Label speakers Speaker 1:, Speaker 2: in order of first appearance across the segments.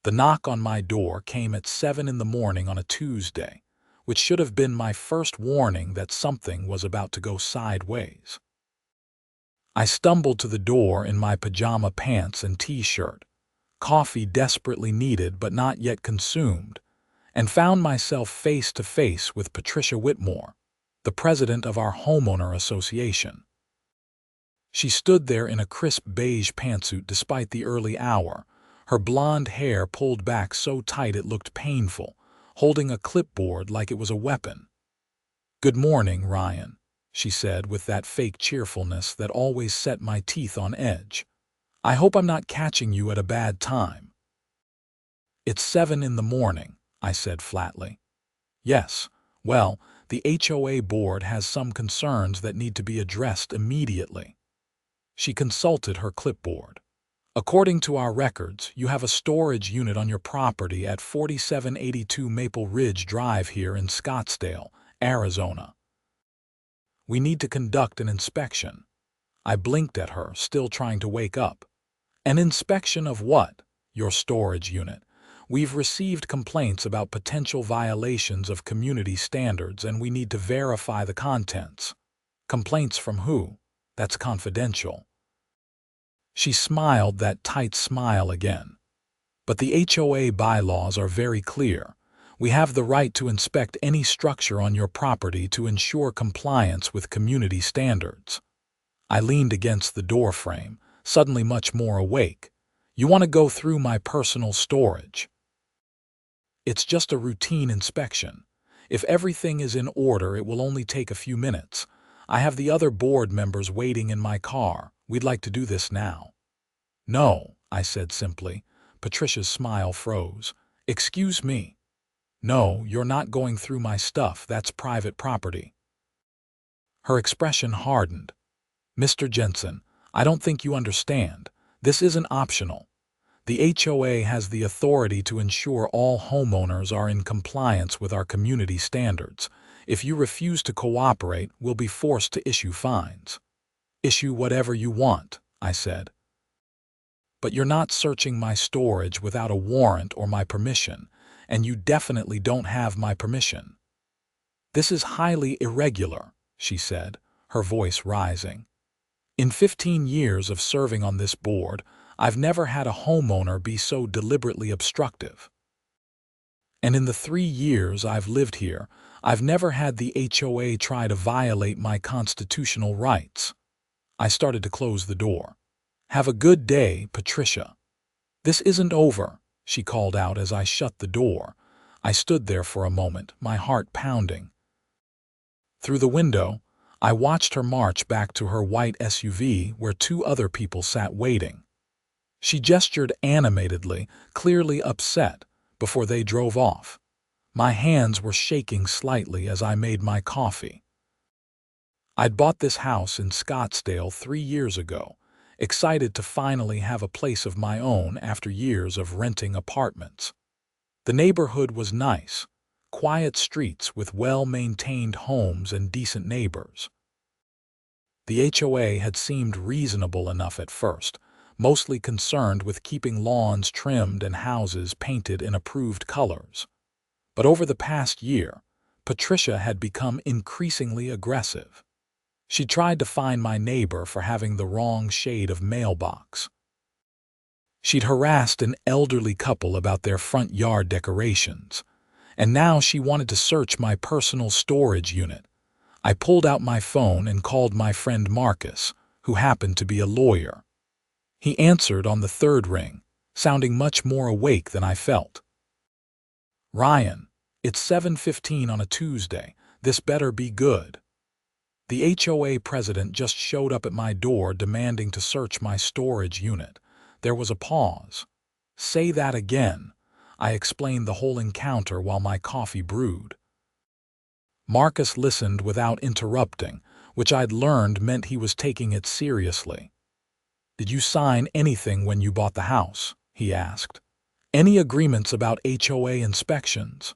Speaker 1: The knock on my door came at 7 in the morning on a Tuesday, which should have been my first warning that something was about to go sideways. I stumbled to the door in my pajama pants and t-shirt, coffee desperately needed but not yet consumed, and found myself face to face with Patricia Whitmore, the president of our homeowner association. She stood there in a crisp beige pantsuit despite the early hour, her blonde hair pulled back so tight it looked painful, holding a clipboard like it was a weapon. "Good morning, Ryan," she said with that fake cheerfulness that always set my teeth on edge. "I hope I'm not catching you at a bad time." "It's 7 in the morning," I said flatly. "Yes, well, the HOA board has some concerns that need to be addressed immediately." She consulted her clipboard. "According to our records, you have a storage unit on your property at 4782 Maple Ridge Drive here in Scottsdale, Arizona. We need to conduct an inspection." I blinked at her, still trying to wake up. "An inspection of what?" "Your storage unit. We've received complaints about potential violations of community standards and we need to verify the contents." "Complaints from who?" "That's confidential." She smiled that tight smile again. "But the HOA bylaws are very clear. We have the right to inspect any structure on your property to ensure compliance with community standards." I leaned against the doorframe, suddenly much more awake. "You want to go through my personal storage?" "It's just a routine inspection. If everything is in order, it will only take a few minutes. I have the other board members waiting in my car. We'd like to do this now." "No," I said simply. Patricia's smile froze. "Excuse me. No, you're not going through my stuff. That's private property." Her expression hardened. "Mr. Jensen, I don't think you understand. This isn't optional. The HOA has the authority to ensure all homeowners are in compliance with our community standards. If you refuse to cooperate, we'll be forced to issue fines." "Issue whatever you want," I said. "But you're not searching my storage without a warrant or my permission, and you definitely don't have my permission." "This is highly irregular," she said, her voice rising. "In 15 years of serving on this board, I've never had a homeowner be so deliberately obstructive. And in the 3 years I've lived here, I've never had the HOA try to violate my constitutional rights." I started to close the door. "Have a good day, Patricia." "This isn't over," she called out as I shut the door. I stood there for a moment, my heart pounding. Through the window, I watched her march back to her white SUV where 2 other people sat waiting. She gestured animatedly, clearly upset, before they drove off. My hands were shaking slightly as I made my coffee. I'd bought this house in Scottsdale 3 years ago, excited to finally have a place of my own after years of renting apartments. The neighborhood was nice, quiet streets with well-maintained homes and decent neighbors. The HOA had seemed reasonable enough at first, mostly concerned with keeping lawns trimmed and houses painted in approved colors. But over the past year, Patricia had become increasingly aggressive. She tried to fine my neighbor for having the wrong shade of mailbox. She'd harassed an elderly couple about their front yard decorations, and now she wanted to search my personal storage unit. I pulled out my phone and called my friend Marcus, who happened to be a lawyer. He answered on the 3rd ring, sounding much more awake than I felt. "Ryan, it's 7:15 on a Tuesday. This better be good." The HOA president just showed up at my door demanding to search my storage unit. There was a pause. "Say that again." I explained the whole encounter while my coffee brewed. Marcus listened without interrupting, which I'd learned meant he was taking it seriously. "Did you sign anything when you bought the house?" he asked. "Any agreements about HOA inspections?"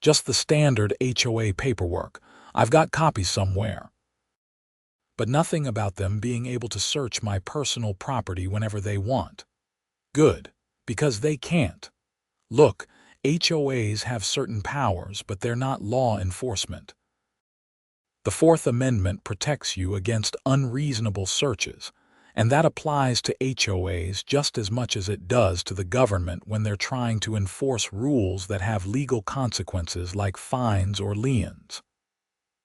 Speaker 1: "Just the standard HOA paperwork. I've got copies somewhere." "But nothing about them being able to search my personal property whenever they want." "Good, because they can't." Look, HOAs have certain powers, but they're not law enforcement. The Fourth Amendment protects you against unreasonable searches, and that applies to HOAs just as much as it does to the government when they're trying to enforce rules that have legal consequences like fines or liens.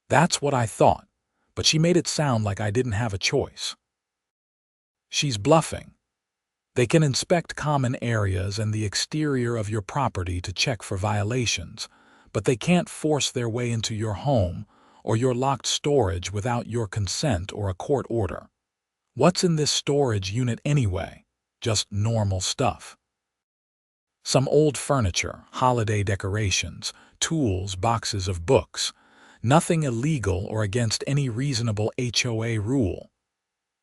Speaker 1: That's what I thought, but she made it sound like I didn't have a choice. She's bluffing. They can inspect common areas and the exterior of your property to check for violations, but they can't force their way into your home or your locked storage without your consent or a court order. What's in this storage unit anyway? Just normal stuff. Some old furniture, holiday decorations, tools, boxes of books. Nothing illegal or against any reasonable HOA rule.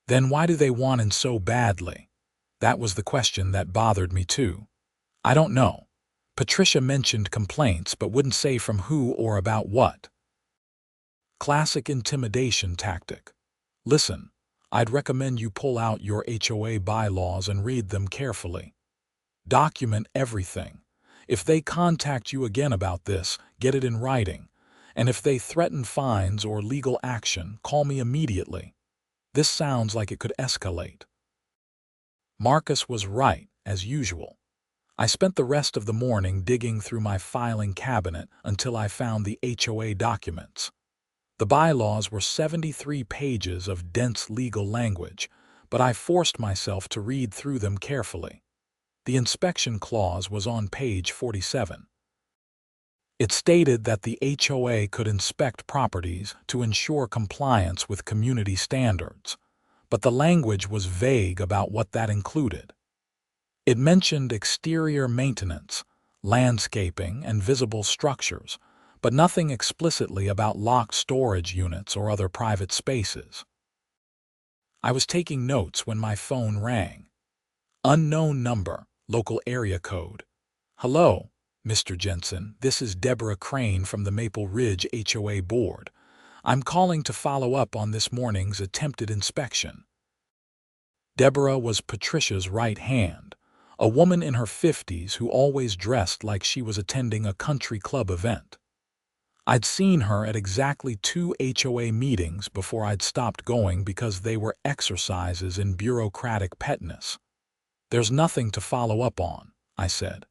Speaker 1: Then why do they want in so badly? That was the question that bothered me too. I don't know. Patricia mentioned complaints but wouldn't say from who or about what. Classic intimidation tactic. Listen, I'd recommend you pull out your HOA bylaws and read them carefully. Document everything. If they contact you again about this, get it in writing. And if they threaten fines or legal action, call me immediately. This sounds like it could escalate. Marcus was right, as usual. I spent the rest of the morning digging through my filing cabinet until I found the HOA documents. The bylaws were 73 pages of dense legal language, but I forced myself to read through them carefully. The inspection clause was on page 47. It stated that the HOA could inspect properties to ensure compliance with community standards, but the language was vague about what that included. It mentioned exterior maintenance, landscaping, and visible structures, but nothing explicitly about locked storage units or other private spaces. I was taking notes when my phone rang. Unknown number, local area code. Hello, Mr. Jensen, this is Deborah Crane from the Maple Ridge HOA Board. I'm calling to follow up on this morning's attempted inspection. Deborah was Patricia's right hand, a woman in her 50s who always dressed like she was attending a country club event. I'd seen her at exactly 2 HOA meetings before I'd stopped going because they were exercises in bureaucratic petness. There's nothing to follow up on, I said.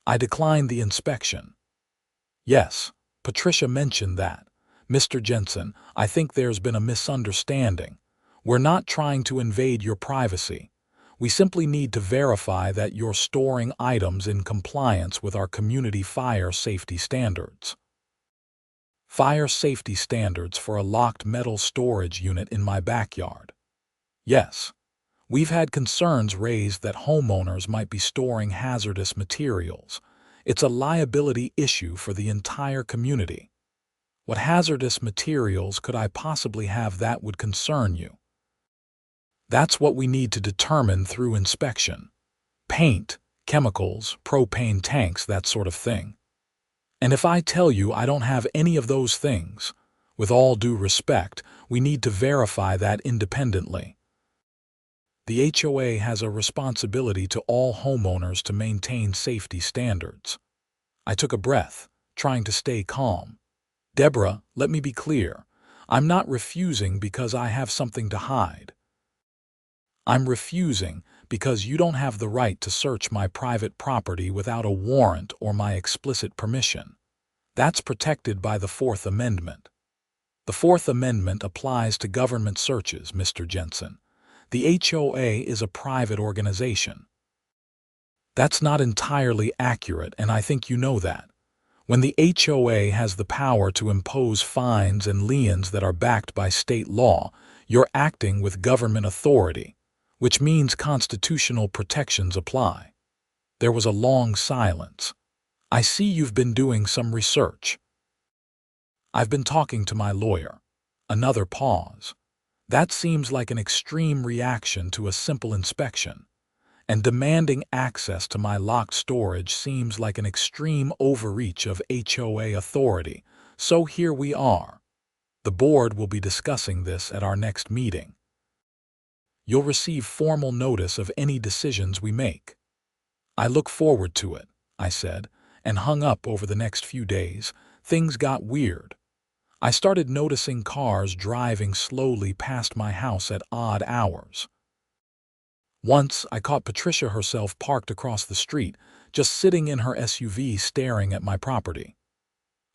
Speaker 1: I declined the inspection. Yes, Patricia mentioned that. Mr. Jensen, I think there's been a misunderstanding. We're not trying to invade your privacy. We simply need to verify that you're storing items in compliance with our community fire safety standards. Fire safety standards for a locked metal storage unit in my backyard. Yes. We've had concerns raised that homeowners might be storing hazardous materials. It's a liability issue for the entire community. What hazardous materials could I possibly have that would concern you? That's what we need to determine through inspection. Paint, chemicals, propane tanks, that sort of thing. And if I tell you I don't have any of those things, with all due respect, we need to verify that independently. The HOA has a responsibility to all homeowners to maintain safety standards. I took a breath, trying to stay calm. Deborah, let me be clear. I'm not refusing because I have something to hide. I'm refusing because you don't have the right to search my private property without a warrant or my explicit permission. That's protected by the Fourth Amendment. The Fourth Amendment applies to government searches, Mr. Jensen. The HOA is a private organization. That's not entirely accurate, and I think you know that. When the HOA has the power to impose fines and liens that are backed by state law, you're acting with government authority, which means constitutional protections apply. There was a long silence. I see you've been doing some research. I've been talking to my lawyer. Another pause. That seems like an extreme reaction to a simple inspection, and demanding access to my locked storage seems like an extreme overreach of HOA authority, so here we are. The board will be discussing this at our next meeting. You'll receive formal notice of any decisions we make. I look forward to it, I said, and hung up. Over the next few days. Things got weird. I started noticing cars driving slowly past my house at odd hours. Once, I caught Patricia herself parked across the street, just sitting in her SUV staring at my property.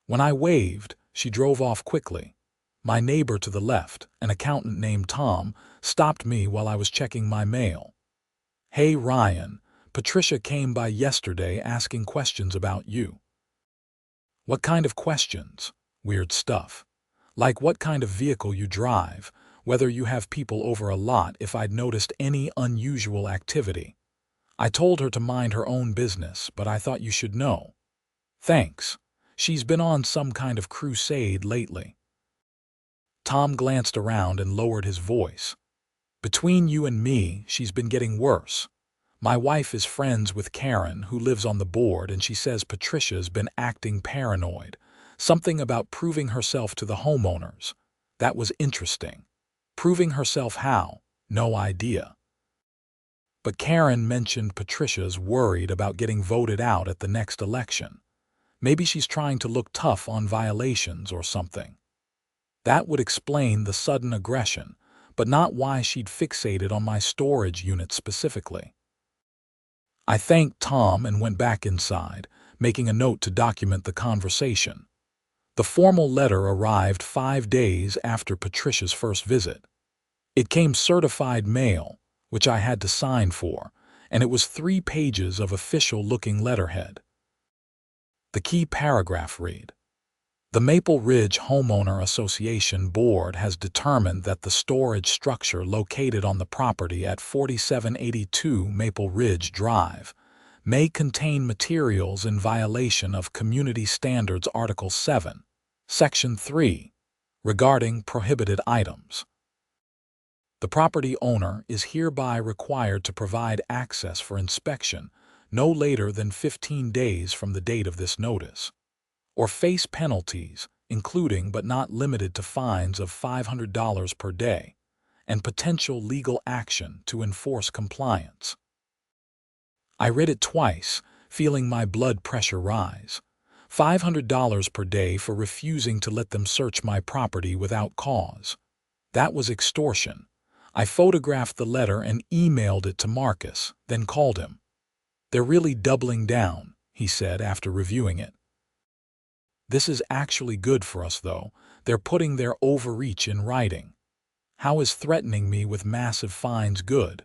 Speaker 1: When I waved, she drove off quickly. My neighbor to the left, an accountant named Tom, stopped me while I was checking my mail. "Hey Ryan, Patricia came by yesterday asking questions about you." "What kind of questions?" "Weird stuff. Like what kind of vehicle you drive, whether you have people over a lot, if I'd noticed any unusual activity." I told her to mind her own business, but I thought you should know. "Thanks. She's been on some kind of crusade lately." Tom glanced around and lowered his voice. "Between you and me, she's been getting worse. My wife is friends with Karen, who lives on the board, and she says Patricia's been acting paranoid. Something about proving herself to the homeowners. That was interesting. Proving herself how? No idea. But Karen mentioned Patricia's worried about getting voted out at the next election. Maybe she's trying to look tough on violations or something. That would explain the sudden aggression, but not why she'd fixated on my storage unit specifically." I thanked Tom and went back inside, making a note to document the conversation. The formal letter arrived 5 days after Patricia's first visit. It came certified mail, which I had to sign for, and it was 3 pages of official-looking letterhead. The key paragraph read, "The Maple Ridge Homeowner Association Board has determined that the storage structure located on the property at 4782 Maple Ridge Drive may contain materials in violation of Community Standards Article 7, Section 3, regarding prohibited items. The property owner is hereby required to provide access for inspection no later than 15 days from the date of this notice, or face penalties, including but not limited to fines of $500 per day, and potential legal action to enforce compliance." I read it twice, feeling my blood pressure rise. $500 per day for refusing to let them search my property without cause. That was extortion. I photographed the letter and emailed it to Marcus, then called him. "They're really doubling down," he said after reviewing it. "This is actually good for us, though. They're putting their overreach in writing. How is threatening me with massive fines good?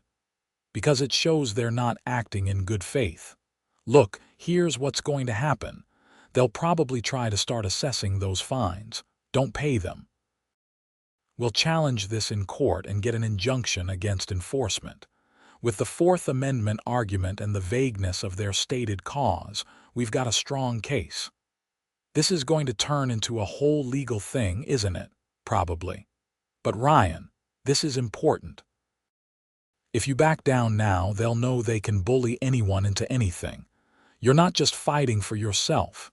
Speaker 1: Because it shows they're not acting in good faith. Look, here's what's going to happen. They'll probably try to start assessing those fines. Don't pay them. We'll challenge this in court and get an injunction against enforcement. With the Fourth Amendment argument and the vagueness of their stated cause, we've got a strong case. This is going to turn into a whole legal thing, isn't it? Probably. But Ryan, this is important. If you back down now, they'll know they can bully anyone into anything. You're not just fighting for yourself.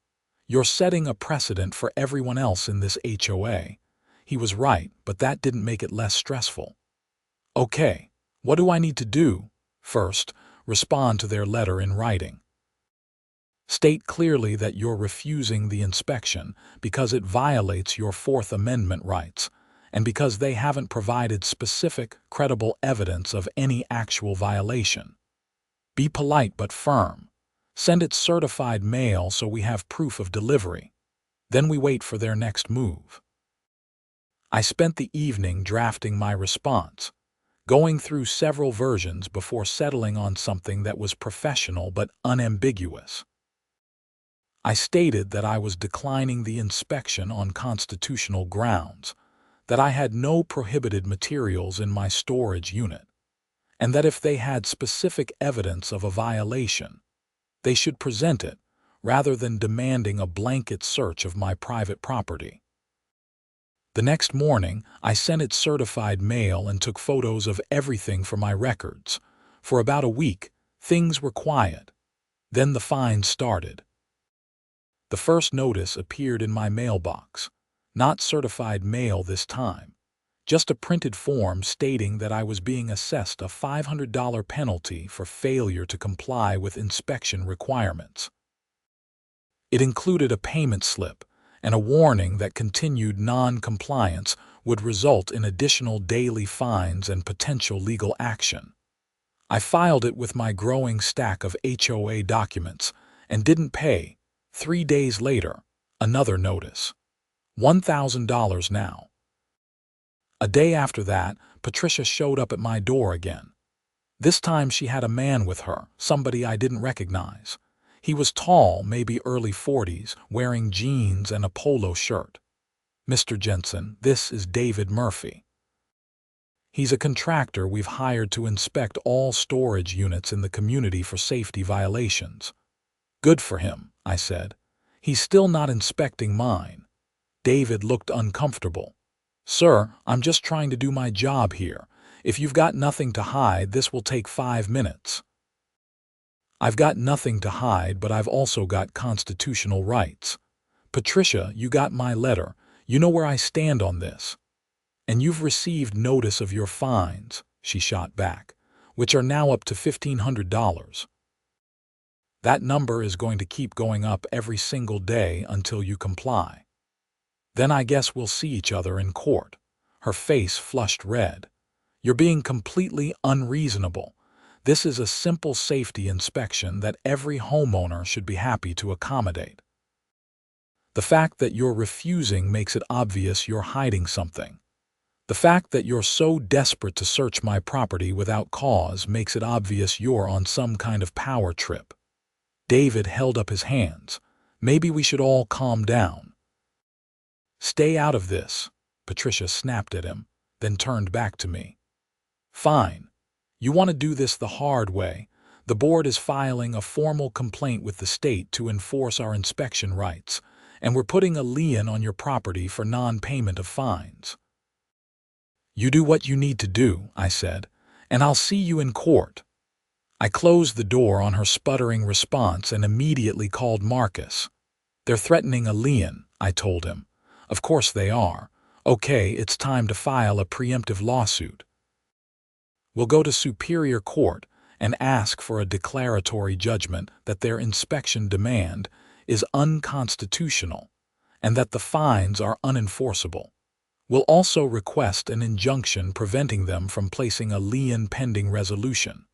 Speaker 1: You're setting a precedent for everyone else in this HOA. He was right, but that didn't make it less stressful. Okay, what do I need to do? First, respond to their letter in writing. State clearly that you're refusing the inspection because it violates your Fourth Amendment rights, and because they haven't provided specific, credible evidence of any actual violation. Be polite but firm. Send it certified mail so we have proof of delivery. Then we wait for their next move. I spent the evening drafting my response, going through several versions before settling on something that was professional but unambiguous. I stated that I was declining the inspection on constitutional grounds, that I had no prohibited materials in my storage unit, and that if they had specific evidence of a violation, they should present it rather than demanding a blanket search of my private property. The next morning, I sent it certified mail and took photos of everything for my records. For about a week, things were quiet. Then the fines started. The first notice appeared in my mailbox. Not certified mail this time. Just a printed form stating that I was being assessed a $500 penalty for failure to comply with inspection requirements. It included a payment slip and a warning that continued non-compliance would result in additional daily fines and potential legal action. I filed it with my growing stack of HOA documents and didn't pay. 3 days later, another notice. $1,000 now. A day after that, Patricia showed up at my door again. This time she had a man with her, somebody I didn't recognize. He was tall, maybe early 40s, wearing jeans and a polo shirt. "Mr. Jensen, this is David Murphy. He's a contractor we've hired to inspect all storage units in the community for safety violations." "Good for him," I said. "He's still not inspecting mine." David looked uncomfortable. "Sir, I'm just trying to do my job here. If you've got nothing to hide, this will take 5 minutes. "I've got nothing to hide, but I've also got constitutional rights. Patricia, you got my letter. You know where I stand on this. And you've received notice of your fines," she shot back, "which are now up to $1,500. That number is going to keep going up every single day until you comply. Then I guess we'll see each other in court." Her face flushed red. "You're being completely unreasonable. This is a simple safety inspection that every homeowner should be happy to accommodate. The fact that you're refusing makes it obvious you're hiding something. The fact that you're so desperate to search my property without cause makes it obvious you're on some kind of power trip." David held up his hands. "Maybe we should all calm down." "Stay out of this," Patricia snapped at him, then turned back to me. "Fine. You want to do this the hard way. The board is filing a formal complaint with the state to enforce our inspection rights, and we're putting a lien on your property for non-payment of fines." "You do what you need to do," I said, "and I'll see you in court." I closed the door on her sputtering response and immediately called Marcus. "They're threatening a lien," I told him. "Of course they are. Okay, it's time to file a preemptive lawsuit. We'll go to Superior Court and ask for a declaratory judgment that their inspection demand is unconstitutional and that the fines are unenforceable. We'll also request an injunction preventing them from placing a lien pending resolution."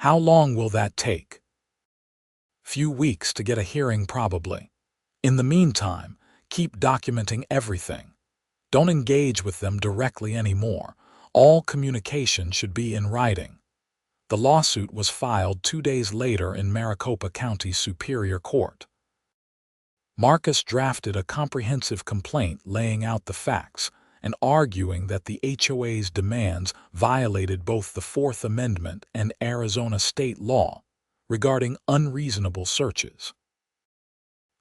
Speaker 1: "How long will that take?" "Few weeks to get a hearing probably. In the meantime, keep documenting everything. Don't engage with them directly anymore. All communication should be in writing." The lawsuit was filed 2 days later in Maricopa County Superior Court. Marcus drafted a comprehensive complaint laying out the facts and arguing that the HOA's demands violated both the Fourth Amendment and Arizona state law regarding unreasonable searches.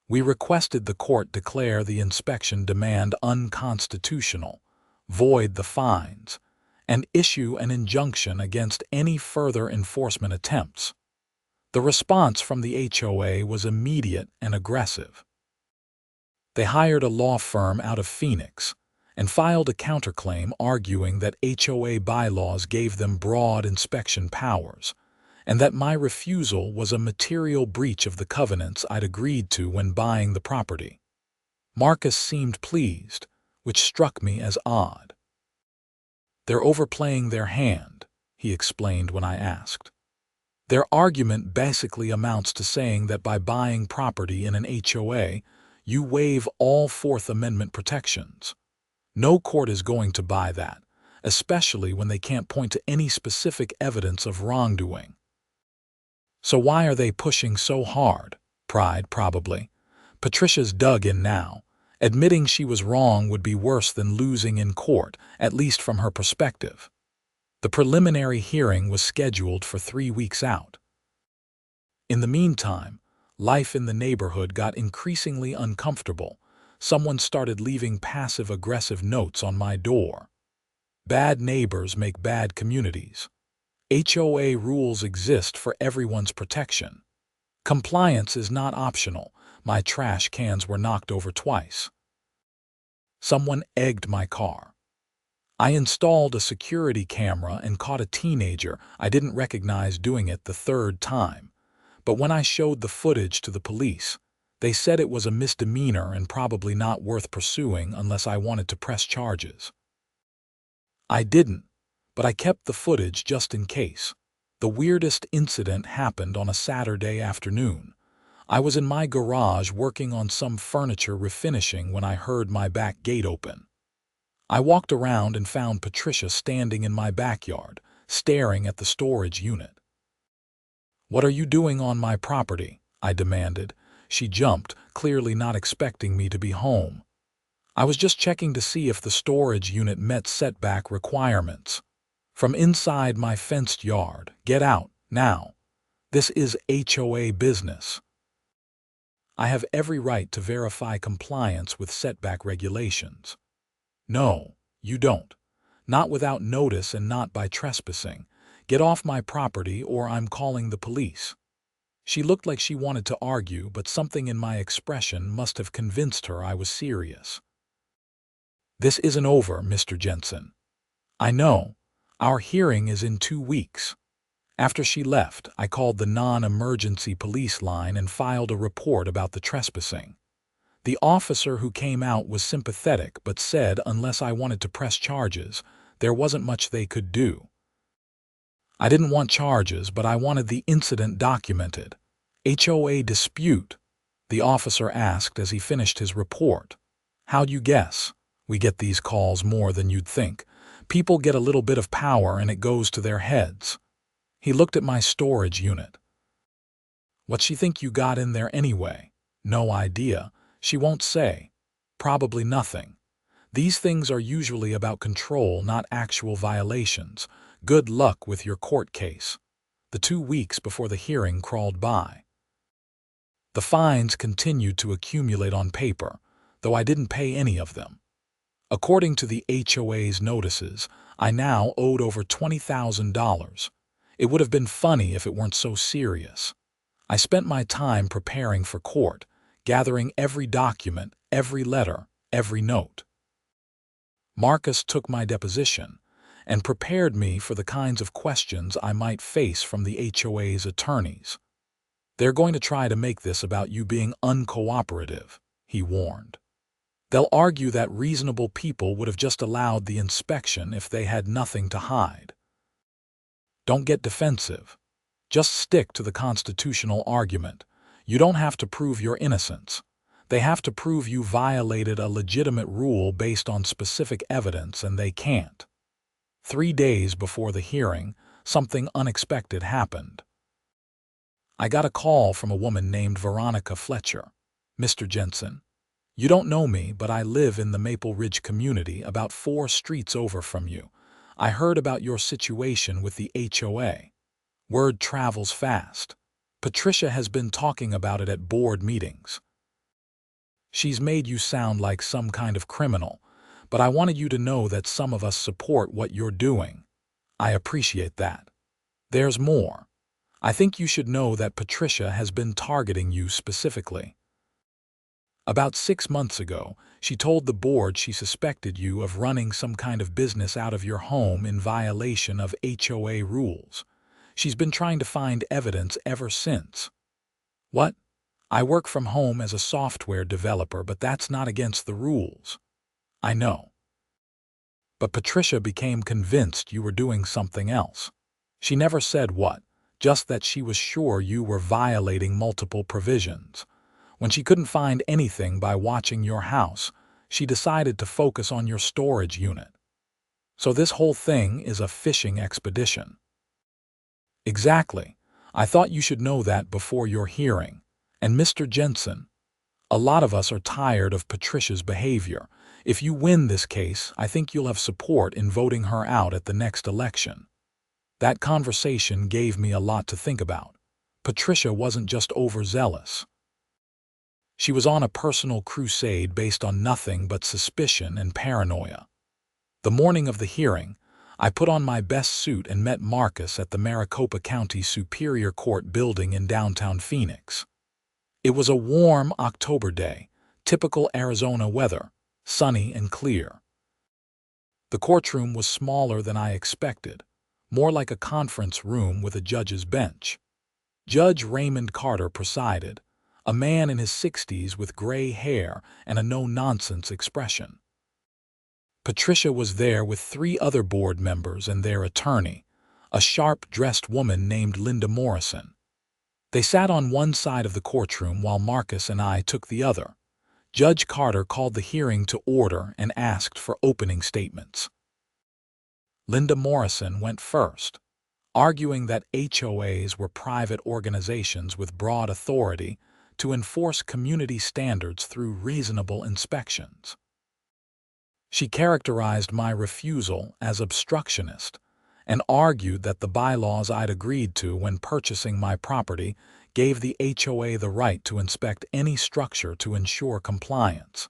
Speaker 1: We requested the court declare the inspection demand unconstitutional, void the fines, and issue an injunction against any further enforcement attempts. The response from the HOA was immediate and aggressive. They hired a law firm out of Phoenix and filed a counterclaim arguing that HOA bylaws gave them broad inspection powers and that my refusal was a material breach of the covenants I'd agreed to when buying the property. Marcus seemed pleased, which struck me as odd. "They're overplaying their hand," he explained when I asked. "Their argument basically amounts to saying that by buying property in an HOA, you waive all Fourth Amendment protections. No court is going to buy that, especially when they can't point to any specific evidence of wrongdoing. So why are they pushing so hard? Pride, probably. Patricia's dug in now. Admitting she was wrong would be worse than losing in court, at least from her perspective." The preliminary hearing was scheduled for 3 weeks out. In the meantime, life in the neighborhood got increasingly uncomfortable. Someone started leaving passive-aggressive notes on my door. Bad neighbors make bad communities. HOA rules exist for everyone's protection. Compliance is not optional. My trash cans were knocked over twice. Someone egged my car. I installed a security camera and caught a teenager I didn't recognize doing it the third time. But when I showed the footage to the police, they said it was a misdemeanor and probably not worth pursuing unless I wanted to press charges. I didn't, but I kept the footage just in case. The weirdest incident happened on a Saturday afternoon. I was in my garage working on some furniture refinishing when I heard my back gate open. I walked around and found Patricia standing in my backyard, staring at the storage unit. "What are you doing on my property?" I demanded. She jumped, clearly not expecting me to be home. "I was just checking to see if the storage unit met setback requirements. From inside my fenced yard. Get out, now. This is HOA business. I have every right to verify compliance with setback regulations." "No, you don't. Not without notice and not by trespassing. Get off my property or I'm calling the police." She looked like she wanted to argue, but something in my expression must have convinced her I was serious. "This isn't over, Mr. Jensen. I know. Our hearing is in 2 weeks. After she left, I called the non-emergency police line and filed a report about the trespassing. The officer who came out was sympathetic but said unless I wanted to press charges, there wasn't much they could do. I didn't want charges, but I wanted the incident documented. "HOA dispute?" the officer asked as he finished his report. "How'd you guess? We get these calls more than you'd think. People get a little bit of power and it goes to their heads." He looked at my storage unit. "What she think you got in there anyway?" "No idea. She won't say. Probably nothing. These things are usually about control, not actual violations. Good luck with your court case." The 2 weeks before the hearing crawled by. The fines continued to accumulate on paper, though I didn't pay any of them. According to the HOA's notices, I now owed over $20,000. It would have been funny if it weren't so serious. I spent my time preparing for court, gathering every document, every letter, every note. Marcus took my deposition and prepared me for the kinds of questions I might face from the HOA's attorneys. "They're going to try to make this about you being uncooperative," he warned. "They'll argue that reasonable people would have just allowed the inspection if they had nothing to hide." Don't get defensive. Just stick to the constitutional argument. You don't have to prove your innocence. They have to prove you violated a legitimate rule based on specific evidence, and they can't. 3 days before the hearing, something unexpected happened. I got a call from a woman named Veronica Fletcher. "Mr. Jensen, you don't know me, but I live in the Maple Ridge community about 4 streets over from you. I heard about your situation with the HOA. Word travels fast. Patricia has been talking about it at board meetings. She's made you sound like some kind of criminal, but I wanted you to know that some of us support what you're doing. I appreciate that. There's more. I think you should know that Patricia has been targeting you specifically. About 6 months ago, she told the board she suspected you of running some kind of business out of your home in violation of HOA rules. She's been trying to find evidence ever since." "What? I work from home as a software developer, but that's not against the rules." "I know. But Patricia became convinced you were doing something else. She never said what, just that she was sure you were violating multiple provisions. When she couldn't find anything by watching your house, she decided to focus on your storage unit. So this whole thing is a fishing expedition." "Exactly. I thought you should know that before your hearing. And Mr. Jensen, a lot of us are tired of Patricia's behavior. If you win this case, I think you'll have support in voting her out at the next election." That conversation gave me a lot to think about. Patricia wasn't just overzealous. She was on a personal crusade based on nothing but suspicion and paranoia. The morning of the hearing, I put on my best suit and met Marcus at the Maricopa County Superior Court building in downtown Phoenix. It was a warm October day, typical Arizona weather, sunny and clear. The courtroom was smaller than I expected, more like a conference room with a judge's bench. Judge Raymond Carter presided, a man in his 60s with gray hair and a no-nonsense expression. Patricia was there with 3 other board members and their attorney, a sharp-dressed woman named Linda Morrison. They sat on one side of the courtroom while Marcus and I took the other. Judge Carter called the hearing to order and asked for opening statements. Linda Morrison went first, arguing that HOAs were private organizations with broad authority to enforce community standards through reasonable inspections. She characterized my refusal as obstructionist and argued that the bylaws I'd agreed to when purchasing my property gave the HOA the right to inspect any structure to ensure compliance.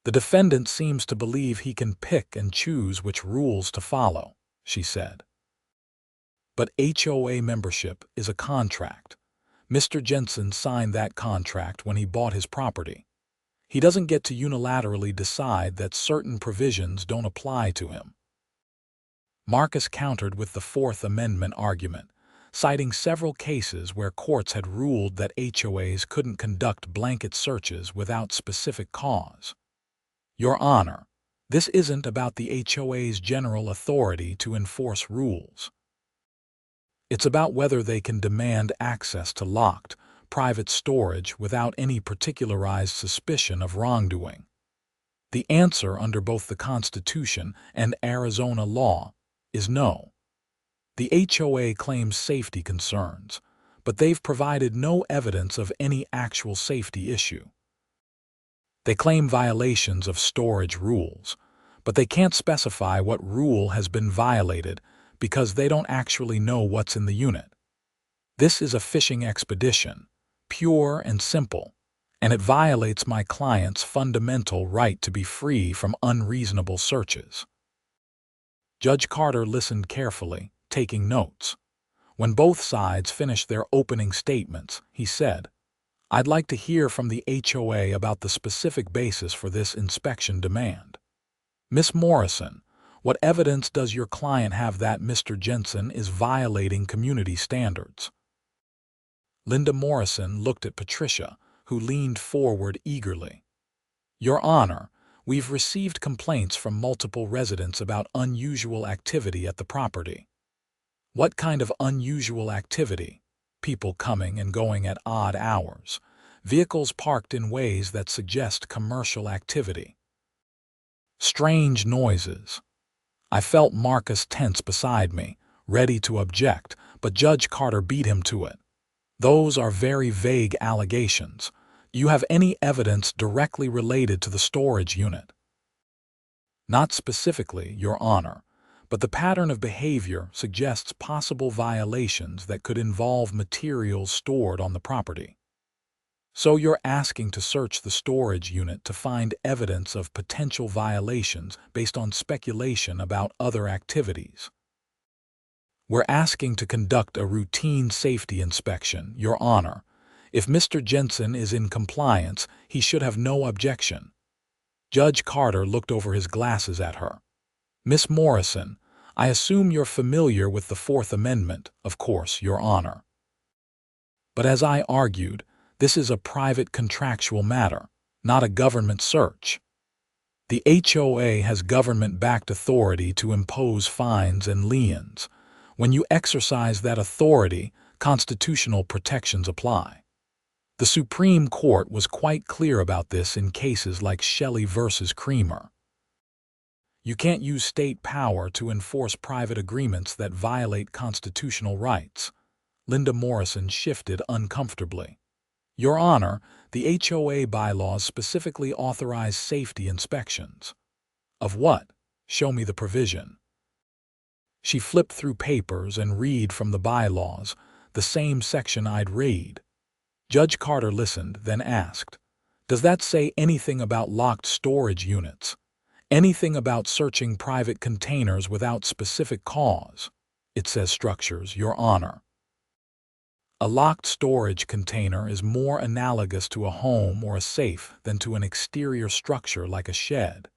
Speaker 1: The defendant seems to believe he can pick and choose which rules to follow, she said. But HOA membership is a contract. Mr. Jensen signed that contract when he bought his property. He doesn't get to unilaterally decide that certain provisions don't apply to him. Marcus countered with the Fourth Amendment argument, citing several cases where courts had ruled that HOAs couldn't conduct blanket searches without specific cause. Your Honor, this isn't about the HOA's general authority to enforce rules. It's about whether they can demand access to locked, private storage without any particularized suspicion of wrongdoing. The answer under both the Constitution and Arizona law is no. The HOA claims safety concerns, but they've provided no evidence of any actual safety issue. They claim violations of storage rules, but they can't specify what rule has been violated because they don't actually know what's in the unit. This is a fishing expedition, pure and simple, and it violates my client's fundamental right to be free from unreasonable searches. Judge Carter listened carefully, taking notes. When both sides finished their opening statements, he said, "I'd like to hear from the HOA about the specific basis for this inspection demand. Miss Morrison, what evidence does your client have that Mr. Jensen is violating community standards?" Linda Morrison looked at Patricia, who leaned forward eagerly. "Your Honor, we've received complaints from multiple residents about unusual activity at the property." "What kind of unusual activity?" "People coming and going at odd hours. Vehicles parked in ways that suggest commercial activity. Strange noises." I felt Marcus tense beside me, ready to object, but Judge Carter beat him to it. "Those are very vague allegations. Do you have any evidence directly related to the storage unit?" "Not specifically, Your Honor, but the pattern of behavior suggests possible violations that could involve materials stored on the property." "So you're asking to search the storage unit to find evidence of potential violations based on speculation about other activities?" "We're asking to conduct a routine safety inspection, Your Honor. If Mr. Jensen is in compliance, he should have no objection." Judge Carter looked over his glasses at her. "Miss Morrison, I assume you're familiar with the Fourth Amendment, of course, Your Honor. But as I argued, this is a private contractual matter, not a government search. The HOA has government-backed authority to impose fines and liens. When you exercise that authority, constitutional protections apply. The Supreme Court was quite clear about this in cases like Shelley versus Creamer. You can't use state power to enforce private agreements that violate constitutional rights." Linda Morrison shifted uncomfortably. "Your Honor, the HOA bylaws specifically authorize safety inspections." "Of what? Show me the provision." She flipped through papers and read from the bylaws, the same section I'd read. Judge Carter listened, then asked, "Does that say anything about locked storage units? Anything about searching private containers without specific cause?" "It says structures, Your Honor." A locked storage container is more analogous to a home or a safe than to an exterior structure like a shed.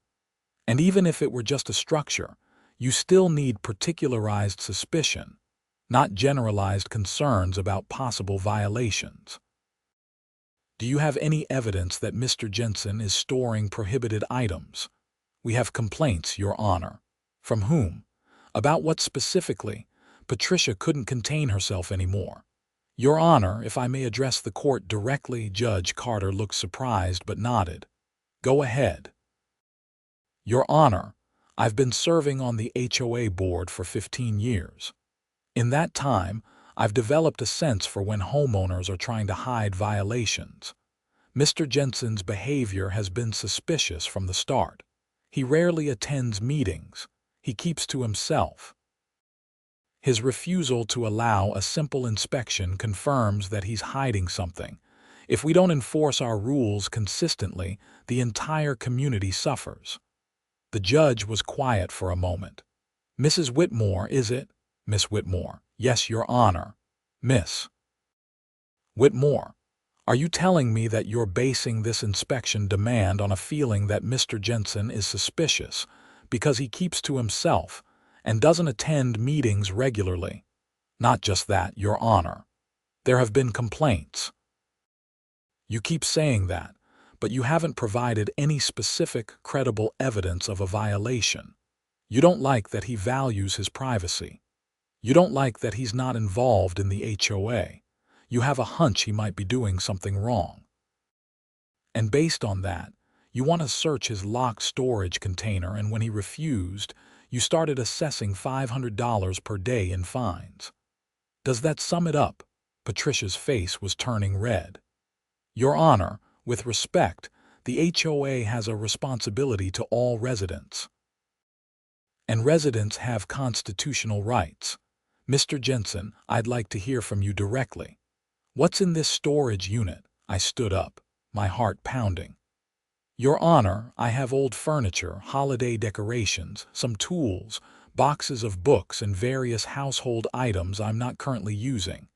Speaker 1: And even if it were just a structure, you still need particularized suspicion, not generalized concerns about possible violations. Do you have any evidence that Mr. Jensen is storing prohibited items? We have complaints, Your Honor. From whom? About what specifically? Patricia couldn't contain herself anymore. Your Honor, if I may address the court directly, Judge Carter looked surprised but nodded. Go ahead. Your Honor, I've been serving on the HOA board for 15 years. In that time, I've developed a sense for when homeowners are trying to hide violations. Mr. Jensen's behavior has been suspicious from the start. He rarely attends meetings. He keeps to himself. His refusal to allow a simple inspection confirms that he's hiding something. If we don't enforce our rules consistently, the entire community suffers. The judge was quiet for a moment. Mrs. Whitmore, is it? Miss Whitmore. Yes, Your Honor. Miss Whitmore, are you telling me that you're basing this inspection demand on a feeling that Mr. Jensen is suspicious because he keeps to himself and doesn't attend meetings regularly? Not just that, Your Honor. There have been complaints. You keep saying that, but you haven't provided any specific, credible evidence of a violation. You don't like that he values his privacy. You don't like that he's not involved in the HOA. You have a hunch he might be doing something wrong. And based on that, you want to search his locked storage container, and when he refused, you started assessing $500 per day in fines. Does that sum it up? Patricia's face was turning red. Your Honor, with respect, the HOA has a responsibility to all residents. And residents have constitutional rights. Mr. Jensen, I'd like to hear from you directly. What's in this storage unit? I stood up, my heart pounding. Your Honor, I have old furniture, holiday decorations, some tools, boxes of books, and various household items I'm not currently using.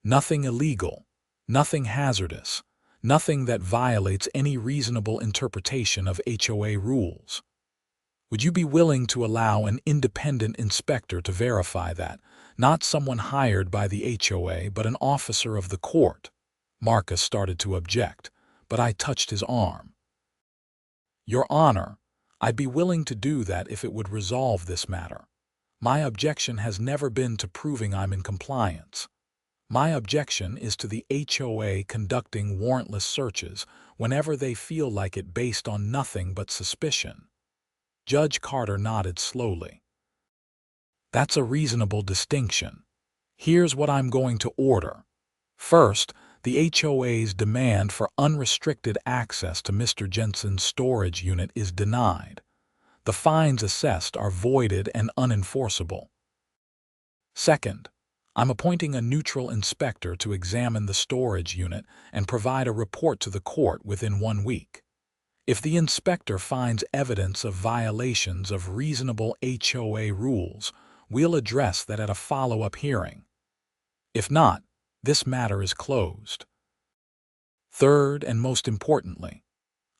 Speaker 1: Nothing illegal, nothing hazardous, nothing that violates any reasonable interpretation of HOA rules. Would you be willing to allow an independent inspector to verify that, not someone hired by the HOA but an officer of the court? Marcus started to object, but I touched his arm. Your Honor, I'd be willing to do that if it would resolve this matter. My objection has never been to proving I'm in compliance. My objection is to the HOA conducting warrantless searches whenever they feel like it based on nothing but suspicion. Judge Carter nodded slowly. That's a reasonable distinction. Here's what I'm going to order. First, the HOA's demand for unrestricted access to Mr. Jensen's storage unit is denied. The fines assessed are voided and unenforceable. Second, I'm appointing a neutral inspector to examine the storage unit and provide a report to the court within 1 week. If the inspector finds evidence of violations of reasonable HOA rules, we'll address that at a follow-up hearing. If not, this matter is closed. Third, and most importantly,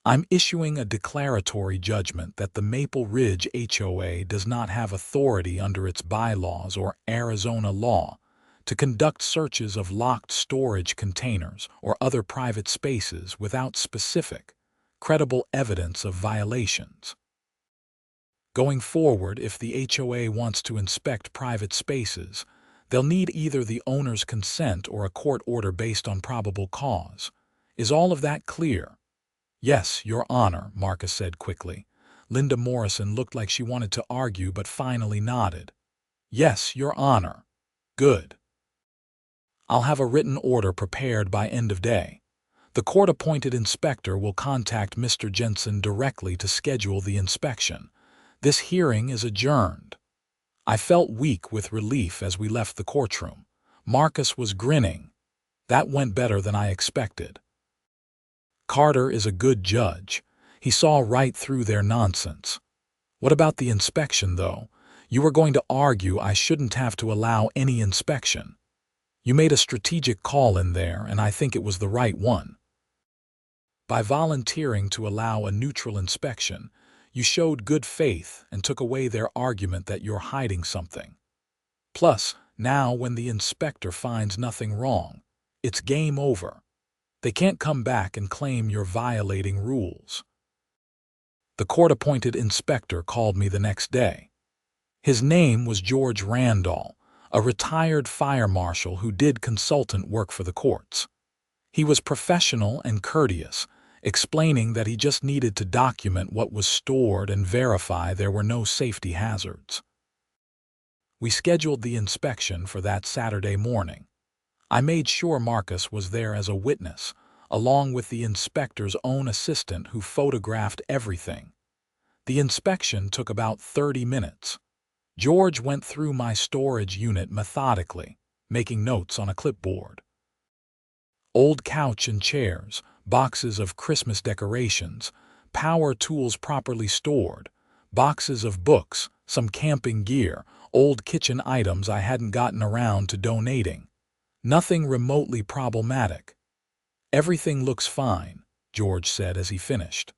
Speaker 1: I'm issuing a declaratory judgment that the Maple Ridge HOA does not have authority under its bylaws or Arizona law to conduct searches of locked storage containers or other private spaces without specific, credible evidence of violations. Going forward, if the HOA wants to inspect private spaces, they'll need either the owner's consent or a court order based on probable cause. Is all of that clear? Yes, Your Honor, Marcus said quickly. Linda Morrison looked like she wanted to argue but finally nodded. Yes, Your Honor. Good. I'll have a written order prepared by end of day. The court-appointed inspector will contact Mr. Jensen directly to schedule the inspection. This hearing is adjourned. I felt weak with relief as we left the courtroom. Marcus was grinning. That went better than I expected. Carter is a good judge. He saw right through their nonsense. What about the inspection, though? You were going to argue I shouldn't have to allow any inspection. You made a strategic call in there, and I think it was the right one. By volunteering to allow a neutral inspection, You showed good faith and took away their argument that you're hiding something. Plus, now when the inspector finds nothing wrong, it's game over. They can't come back and claim you're violating rules. The court-appointed inspector called me the next day. His name was George Randall, a retired fire marshal who did consultant work for the courts. He was professional and courteous, explaining that he just needed to document what was stored and verify there were no safety hazards. We scheduled the inspection for that Saturday morning. I made sure Marcus was there as a witness, along with the inspector's own assistant who photographed everything. The inspection took about 30 minutes. George went through my storage unit methodically, making notes on a clipboard. Old couch and chairs, boxes of Christmas decorations, power tools properly stored, boxes of books, some camping gear, old kitchen items I hadn't gotten around to donating. Nothing remotely problematic. "Everything looks fine," George said as he finished.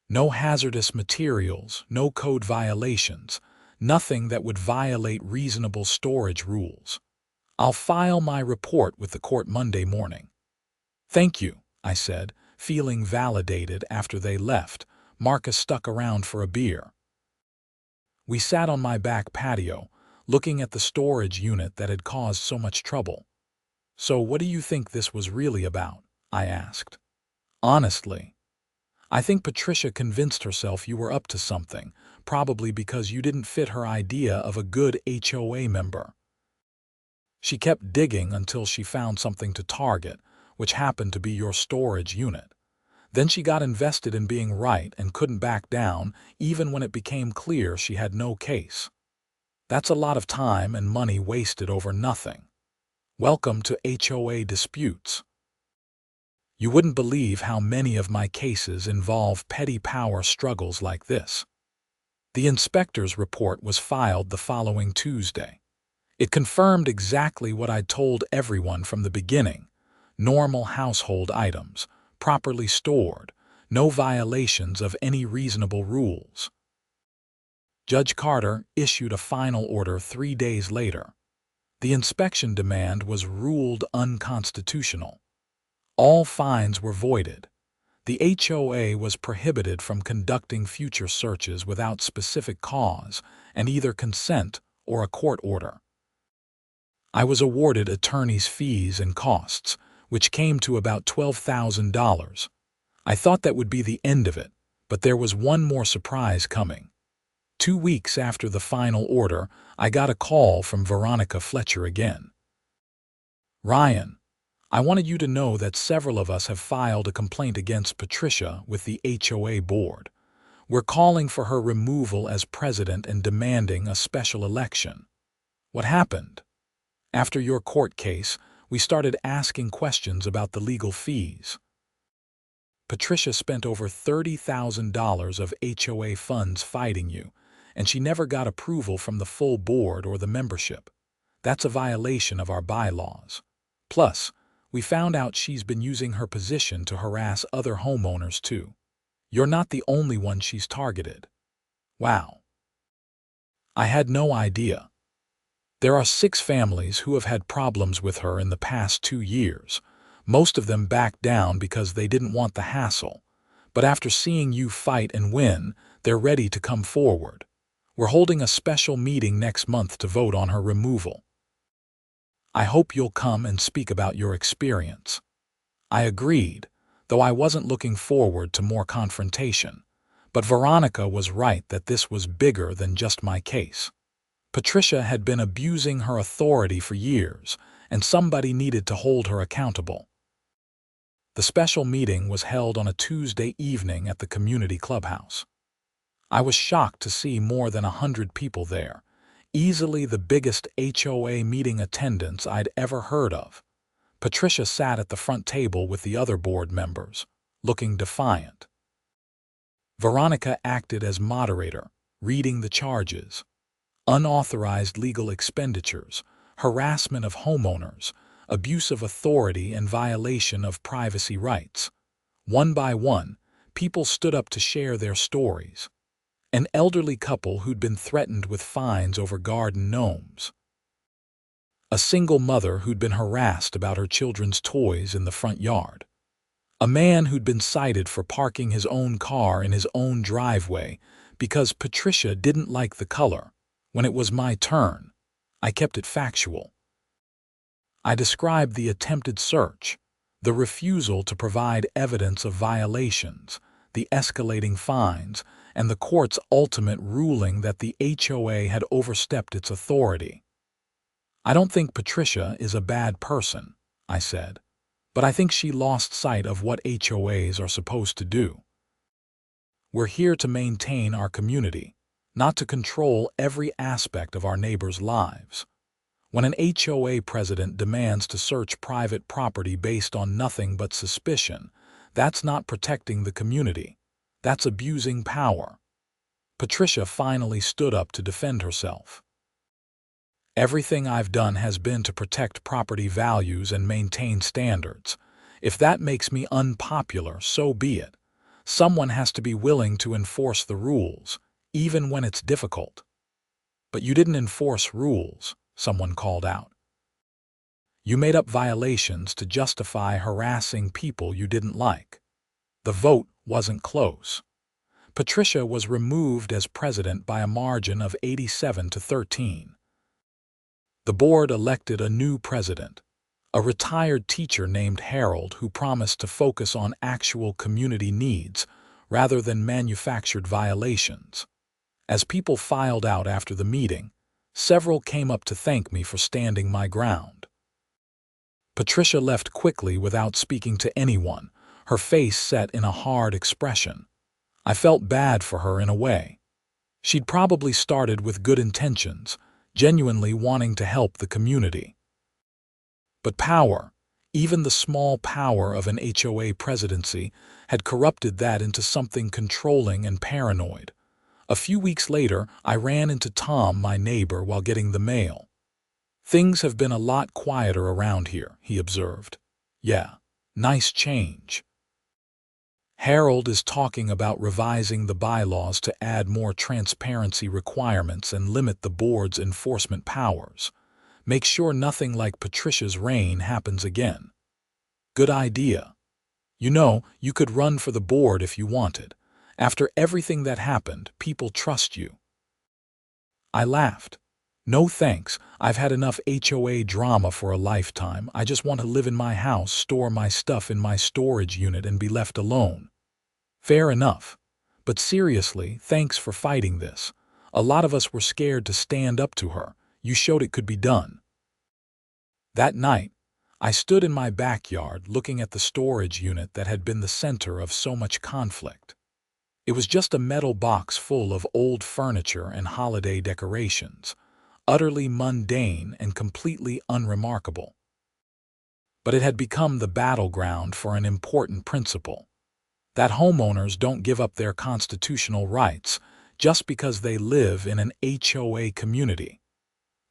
Speaker 1: "No hazardous materials, no code violations, nothing that would violate reasonable storage rules. I'll file my report with the court Monday morning." "Thank you," I said, feeling validated. After they left, Marcus stuck around for a beer. We sat on my back patio, looking at the storage unit that had caused so much trouble. "So what do you think this was really about?" I asked. "Honestly, I think Patricia convinced herself you were up to something, probably because you didn't fit her idea of a good HOA member. She kept digging until she found something to target, which happened to be your storage unit. Then she got invested in being right and couldn't back down, even when it became clear she had no case. That's a lot of time and money wasted over nothing. Welcome to HOA disputes. You wouldn't believe how many of my cases involve petty power struggles like this." The inspector's report was filed the following Tuesday. It confirmed exactly what I'd told everyone from the beginning: normal household items, properly stored, no violations of any reasonable rules. Judge Carter issued a final order 3 days later. The inspection demand was ruled unconstitutional. All fines were voided. The HOA was prohibited from conducting future searches without specific cause and either consent or a court order. I was awarded attorney's fees and costs, which came to about $12,000. I thought that would be the end of it, but there was one more surprise coming. 2 weeks after the final order, I got a call from Veronica Fletcher again. "Ryan, I wanted you to know that several of us have filed a complaint against Patricia with the HOA board. We're calling for her removal as president and demanding a special election." "What happened?" "After your court case, we started asking questions about the legal fees. Patricia spent over $30,000 of HOA funds fighting you, and she never got approval from the full board or the membership. That's a violation of our bylaws. Plus, we found out she's been using her position to harass other homeowners too. You're not the only one she's targeted." Wow. I had no idea. There are 6 families who have had problems with her in the past 2 years. Most of them backed down because they didn't want the hassle. But after seeing you fight and win, they're ready to come forward. We're holding a special meeting next month to vote on her removal. I hope you'll come and speak about your experience." I agreed, though I wasn't looking forward to more confrontation. But Veronica was right that this was bigger than just my case. Patricia had been abusing her authority for years, and somebody needed to hold her accountable. The special meeting was held on a Tuesday evening at the community clubhouse. I was shocked to see more than 100 people there, easily the biggest HOA meeting attendance I'd ever heard of. Patricia sat at the front table with the other board members, looking defiant. Veronica acted as moderator, reading the charges: unauthorized legal expenditures, harassment of homeowners, abuse of authority and violation of privacy rights. One by one, People stood up to share their stories. An elderly couple who'd been threatened with fines over garden gnomes. A single mother who'd been harassed about her children's toys in the front yard. A man who'd been cited for parking his own car in his own driveway because Patricia didn't like the color. When it was my turn, I kept it factual. I described the attempted search, the refusal to provide evidence of violations, the escalating fines, and the court's ultimate ruling that the HOA had overstepped its authority. I don't think Patricia is a bad person, I said, but I think she lost sight of what HOAs are supposed to do. We're here to maintain our community, not to control every aspect of our neighbors' lives. When an HOA president demands to search private property based on nothing but suspicion, that's not protecting the community. That's abusing power. Patricia finally stood up to defend herself. Everything I've done has been to protect property values and maintain standards. If that makes me unpopular, so be it. Someone has to be willing to enforce the rules, even when it's difficult. But you didn't enforce rules, someone called out. You made up violations to justify harassing people you didn't like. The vote wasn't close. Patricia was removed as president by a margin of 87-13. The board elected a new president, a retired teacher named Harold who promised to focus on actual community needs rather than manufactured violations. As people filed out after the meeting, several came up to thank me for standing my ground. Patricia left quickly without speaking to anyone, her face set in a hard expression. I felt bad for her in a way. She'd probably started with good intentions, genuinely wanting to help the community. But power, even the small power of an HOA presidency, had corrupted that into something controlling and paranoid. A few weeks later, I ran into Tom, my neighbor, while getting the mail. "Things have been a lot quieter around here," he observed. "Yeah, nice change." Harold is talking about revising the bylaws to add more transparency requirements and limit the board's enforcement powers. Make sure nothing like Patricia's reign happens again. Good idea. You know, you could run for the board if you wanted. After everything that happened, people trust you. I laughed. No thanks, I've had enough HOA drama for a lifetime. I just want to live in my house, store my stuff in my storage unit, and be left alone. Fair enough. But seriously, thanks for fighting this. A lot of us were scared to stand up to her. You showed it could be done. That night, I stood in my backyard looking at the storage unit that had been the center of so much conflict. It was just a metal box full of old furniture and holiday decorations, utterly mundane and completely unremarkable. But it had become the battleground for an important principle: that homeowners don't give up their constitutional rights just because they live in an HOA community.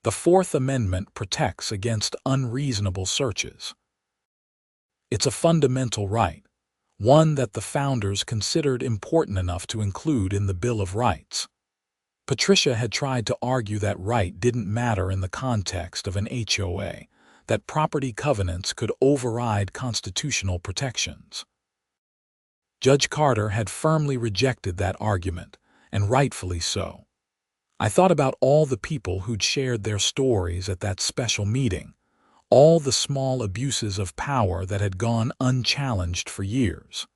Speaker 1: The Fourth Amendment protects against unreasonable searches. It's a fundamental right, one that the founders considered important enough to include in the Bill of Rights. Patricia had tried to argue that right didn't matter in the context of an HOA, that property covenants could override constitutional protections. Judge Carter had firmly rejected that argument, and rightfully so. I thought about all the people who'd shared their stories at that special meeting, all the small abuses of power that had gone unchallenged for years.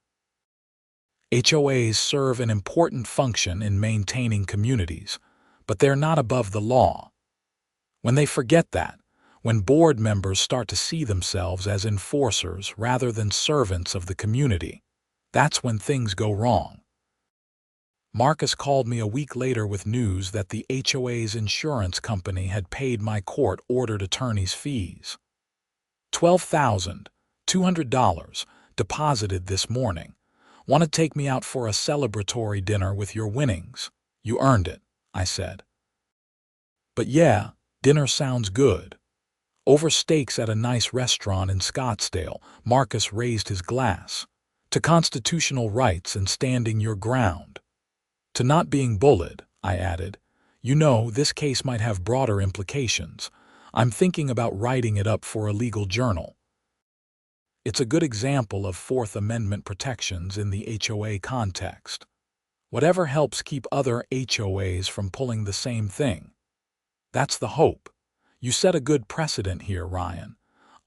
Speaker 1: HOAs serve an important function in maintaining communities, but they're not above the law. When they forget that, when board members start to see themselves as enforcers rather than servants of the community, that's when things go wrong. Marcus called me a week later with news that the HOA's insurance company had paid my court-ordered attorney's fees. $12,200 deposited this morning. Want to take me out for a celebratory dinner with your winnings? You earned it, I said. But yeah, dinner sounds good. Over steaks at a nice restaurant in Scottsdale, Marcus raised his glass. to constitutional rights and standing your ground, to not being bullied," I added. "You know, this case might have broader implications. I'm thinking about writing it up for a legal journal." It's a good example of Fourth Amendment protections in the HOA context. Whatever helps keep other HOAs from pulling the same thing. That's the hope. You set a good precedent here, Ryan.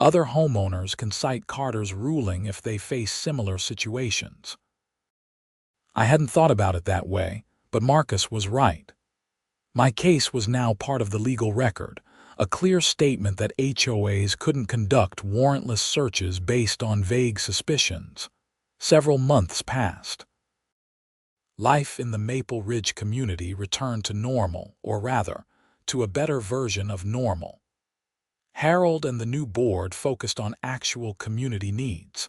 Speaker 1: Other homeowners can cite Carter's ruling if they face similar situations. I hadn't thought about it that way, but Marcus was right. My case was now part of the legal record, a clear statement that HOAs couldn't conduct warrantless searches based on vague suspicions. Several months passed. Life in the Maple Ridge community returned to normal, or rather, to a better version of normal. Harold and the new board focused on actual community needs,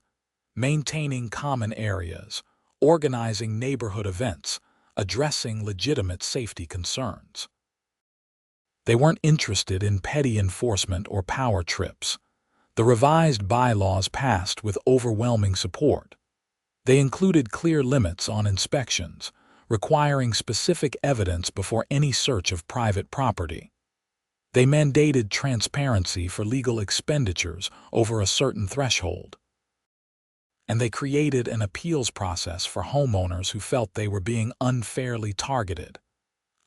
Speaker 1: maintaining common areas, organizing neighborhood events, addressing legitimate safety concerns. They weren't interested in petty enforcement or power trips. The revised bylaws passed with overwhelming support. They included clear limits on inspections, requiring specific evidence before any search of private property. They mandated transparency for legal expenditures over a certain threshold. And they created an appeals process for homeowners who felt they were being unfairly targeted.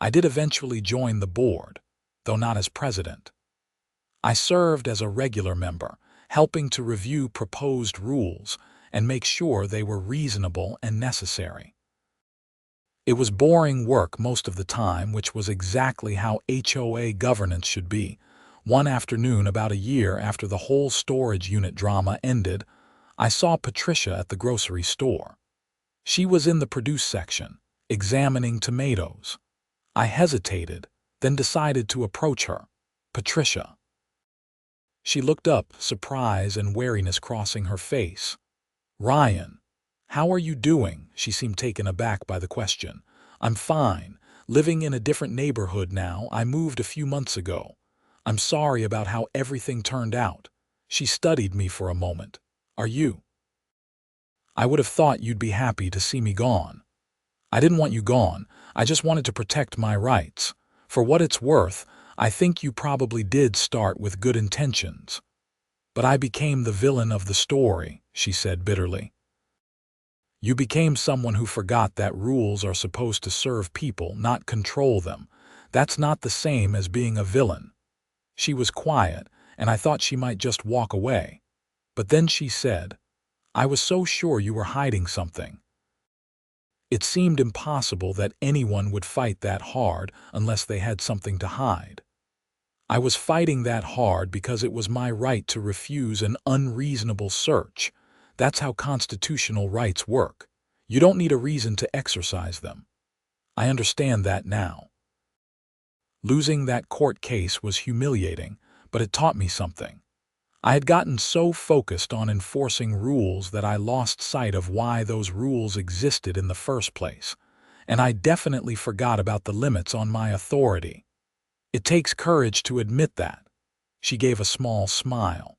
Speaker 1: I did eventually join the board, though not as president. I served as a regular member, helping to review proposed rules and make sure they were reasonable and necessary. It was boring work most of the time, which was exactly how HOA governance should be. One afternoon, about a year after the whole storage unit drama ended, I saw Patricia at the grocery store. She was in the produce section, examining tomatoes. I hesitated, then decided to approach her. "Patricia." She looked up, surprise and wariness crossing her face. "Ryan, how are you doing?" She seemed taken aback by the question. "I'm fine, living in a different neighborhood now. I moved a few months ago. I'm sorry about how everything turned out." She studied me for a moment. "Are you?" "I would have thought you'd be happy to see me gone." "I didn't want you gone. I just wanted to protect my rights. For what it's worth, I think you probably did start with good intentions. But I became the villain of the story," she said bitterly. "You became someone who forgot that rules are supposed to serve people, not control them. That's not the same as being a villain." She was quiet, and I thought she might just walk away. But then she said, "I was so sure you were hiding something." It seemed impossible that anyone would fight that hard unless they had something to hide. I was fighting that hard because it was my right to refuse an unreasonable search. That's how constitutional rights work. You don't need a reason to exercise them. I understand that now. Losing that court case was humiliating, but it taught me something. I had gotten so focused on enforcing rules that I lost sight of why those rules existed in the first place, and I definitely forgot about the limits on my authority. It takes courage to admit that. She gave a small smile.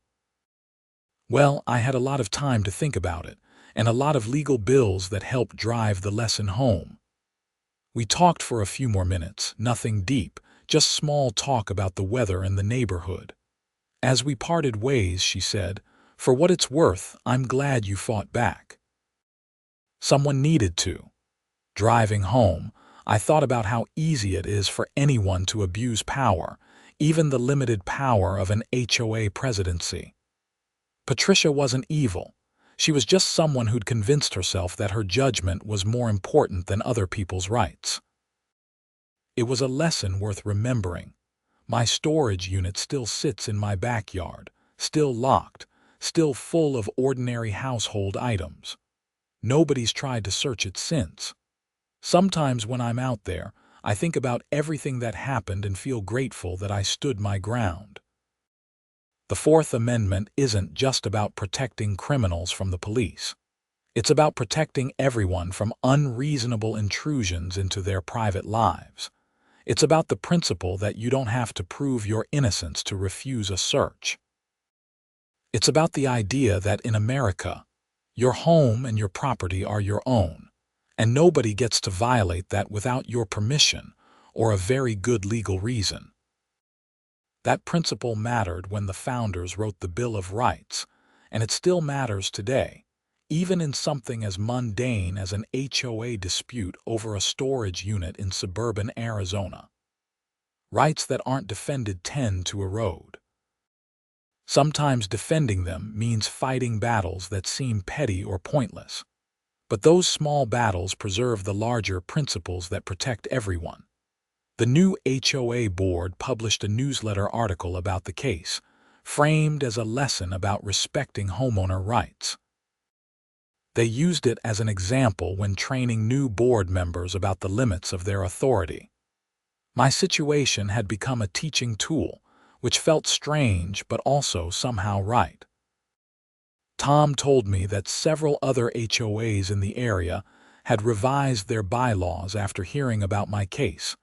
Speaker 1: Well, I had a lot of time to think about it, and a lot of legal bills that helped drive the lesson home. We talked for a few more minutes, nothing deep, just small talk about the weather and the neighborhood. As we parted ways, she said, "For what it's worth, I'm glad you fought back." Someone needed to. Driving home, I thought about how easy it is for anyone to abuse power, even the limited power of an HOA presidency. Patricia wasn't evil. She was just someone who'd convinced herself that her judgment was more important than other people's rights. It was a lesson worth remembering. My storage unit still sits in my backyard, still locked, still full of ordinary household items. Nobody's tried to search it since. Sometimes when I'm out there, I think about everything that happened and feel grateful that I stood my ground. The Fourth Amendment isn't just about protecting criminals from the police. It's about protecting everyone from unreasonable intrusions into their private lives. It's about the principle that you don't have to prove your innocence to refuse a search. It's about the idea that in America, Your home and your property are your own, and nobody gets to violate that without your permission or a very good legal reason. That principle mattered when the founders wrote the Bill of Rights, and it still matters today, even in something as mundane as an HOA dispute over a storage unit in suburban Arizona. Rights that aren't defended tend to erode. Sometimes defending them means fighting battles that seem petty or pointless. But those small battles preserve the larger principles that protect everyone. The new HOA board published a newsletter article about the case, framed as a lesson about respecting homeowner rights. They used it as an example when training new board members about the limits of their authority. My situation had become a teaching tool, which felt strange but also somehow right. Tom told me that several other HOAs in the area had revised their bylaws after hearing about my case,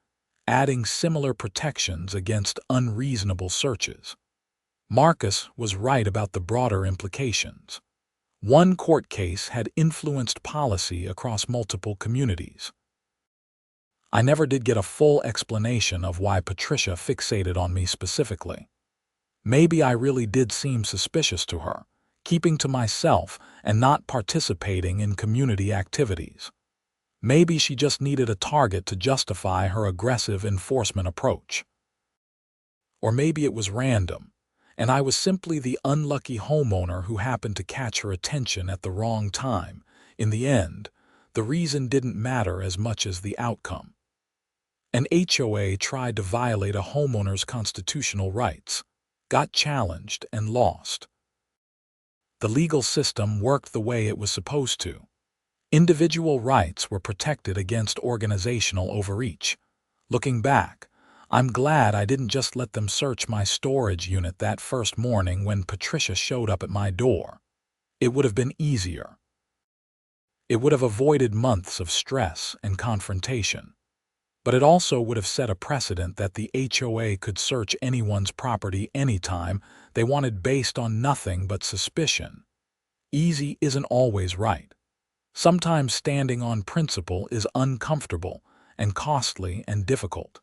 Speaker 1: adding similar protections against unreasonable searches. Marcus was right about the broader implications. One court case had influenced policy across multiple communities. I never did get a full explanation of why Patricia fixated on me specifically. Maybe I really did seem suspicious to her, keeping to myself and not participating in community activities. Maybe she just needed a target to justify her aggressive enforcement approach. Or maybe it was random, and I was simply the unlucky homeowner who happened to catch her attention at the wrong time. In the end, the reason didn't matter as much as the outcome. An HOA tried to violate a homeowner's constitutional rights, got challenged, and lost. The legal system worked the way it was supposed to. Individual rights were protected against organizational overreach. Looking back, I'm glad I didn't just let them search my storage unit that first morning when Patricia showed up at my door. It would have been easier. It would have avoided months of stress and confrontation. But it also would have set a precedent that the HOA could search anyone's property anytime they wanted based on nothing but suspicion. Easy isn't always right. Sometimes standing on principle is uncomfortable and costly and difficult.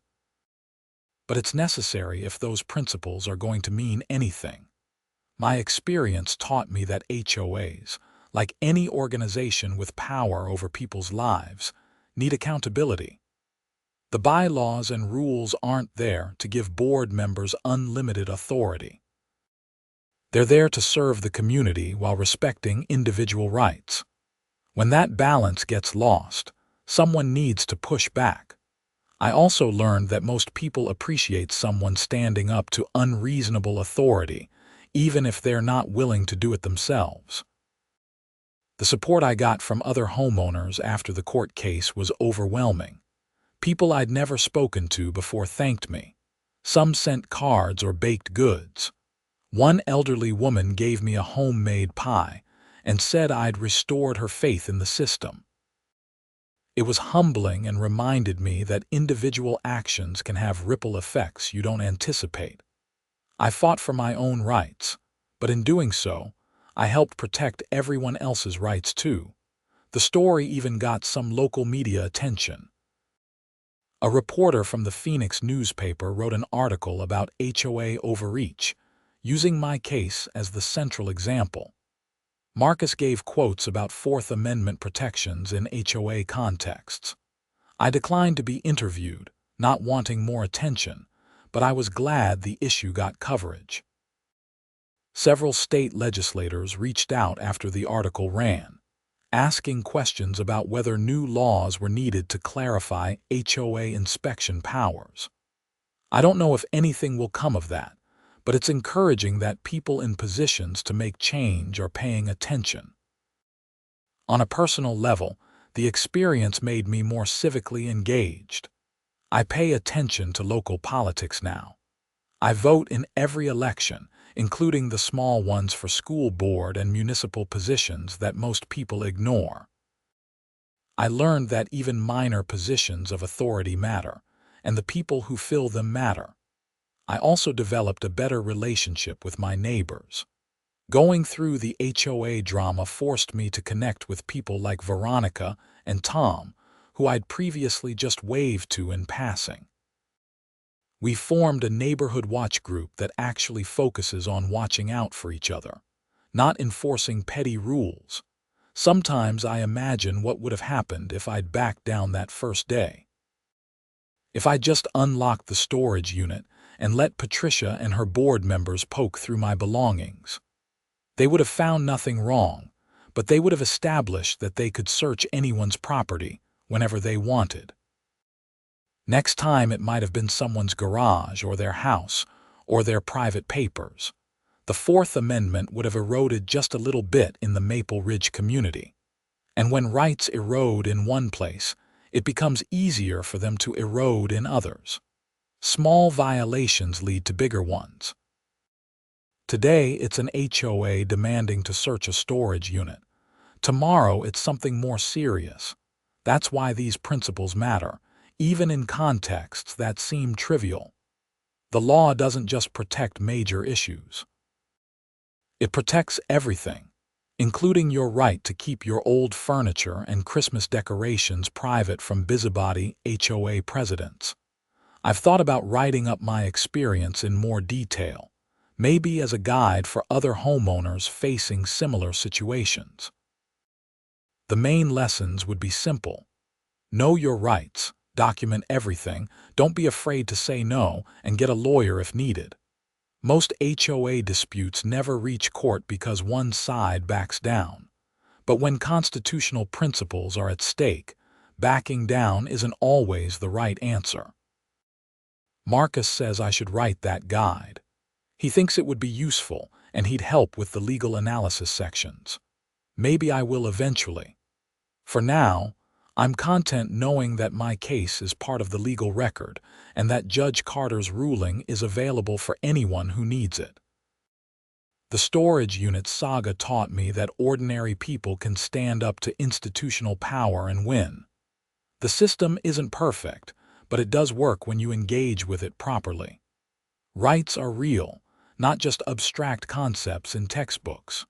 Speaker 1: But it's necessary if those principles are going to mean anything. My experience taught me that HOAs, like any organization with power over people's lives, need accountability. The bylaws and rules aren't there to give board members unlimited authority. They're there to serve the community while respecting individual rights. When that balance gets lost, someone needs to push back. I also learned that most people appreciate someone standing up to unreasonable authority, even if they're not willing to do it themselves. The support I got from other homeowners after the court case was overwhelming. People I'd never spoken to before thanked me. Some sent cards or baked goods. One elderly woman gave me a homemade pie and said I'd restored her faith in the system. It was humbling and reminded me that individual actions can have ripple effects you don't anticipate. I fought for my own rights, but in doing so, I helped protect everyone else's rights too. The story even got some local media attention. A reporter from the Phoenix newspaper wrote an article about HOA overreach, using my case as the central example. Marcus gave quotes about Fourth Amendment protections in HOA contexts. I declined to be interviewed, not wanting more attention, but I was glad the issue got coverage. Several state legislators reached out after the article ran, asking questions about whether new laws were needed to clarify HOA inspection powers. I don't know if anything will come of that, but it's encouraging that people in positions to make change are paying attention. On a personal level, the experience made me more civically engaged. I pay attention to local politics now. I vote in every election, including the small ones for school board and municipal positions that most people ignore. I learned that even minor positions of authority matter, and the people who fill them matter. I also developed a better relationship with my neighbors. Going through the HOA drama forced me to connect with people like Veronica and Tom, who I'd previously just waved to in passing. We formed a neighborhood watch group that actually focuses on watching out for each other, not enforcing petty rules. Sometimes I imagine what would have happened if I'd backed down that first day. If I just unlocked the storage unit and let Patricia and her board members poke through my belongings. They would have found nothing wrong, but they would have established that they could search anyone's property whenever they wanted. Next time it might have been someone's garage or their house or their private papers. The Fourth Amendment would have eroded just a little bit in the Maple Ridge community. And when rights erode in one place, it becomes easier for them to erode in others. Small violations lead to bigger ones. Today, it's an HOA demanding to search a storage unit. Tomorrow, it's something more serious. That's why these principles matter, even in contexts that seem trivial. The law doesn't just protect major issues. It protects everything, including your right to keep your old furniture and Christmas decorations private from busybody HOA presidents. I've thought about writing up my experience in more detail, maybe as a guide for other homeowners facing similar situations. The main lessons would be simple. Know your rights, document everything, don't be afraid to say no, and get a lawyer if needed. Most HOA disputes never reach court because one side backs down. But when constitutional principles are at stake, backing down isn't always the right answer. Marcus says I should write that guide. He thinks it would be useful, and he'd help with the legal analysis sections. Maybe I will eventually. For now, I'm content knowing that my case is part of the legal record and that Judge Carter's ruling is available for anyone who needs it. The storage unit saga taught me that ordinary people can stand up to institutional power and win. The system isn't perfect, but it does work when you engage with it properly. Rights are real, not just abstract concepts in textbooks.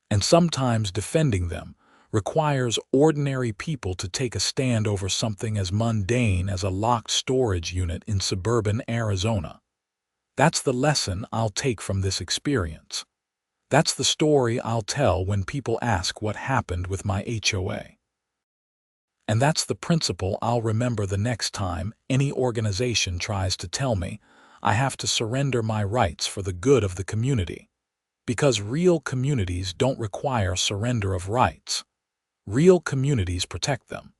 Speaker 1: And sometimes defending them requires ordinary people to take a stand over something as mundane as a locked storage unit in suburban Arizona. That's the lesson I'll take from this experience. That's the story I'll tell when people ask what happened with my HOA. And that's the principle I'll remember the next time any organization tries to tell me I have to surrender my rights for the good of the community. Because real communities don't require surrender of rights. Real communities protect them.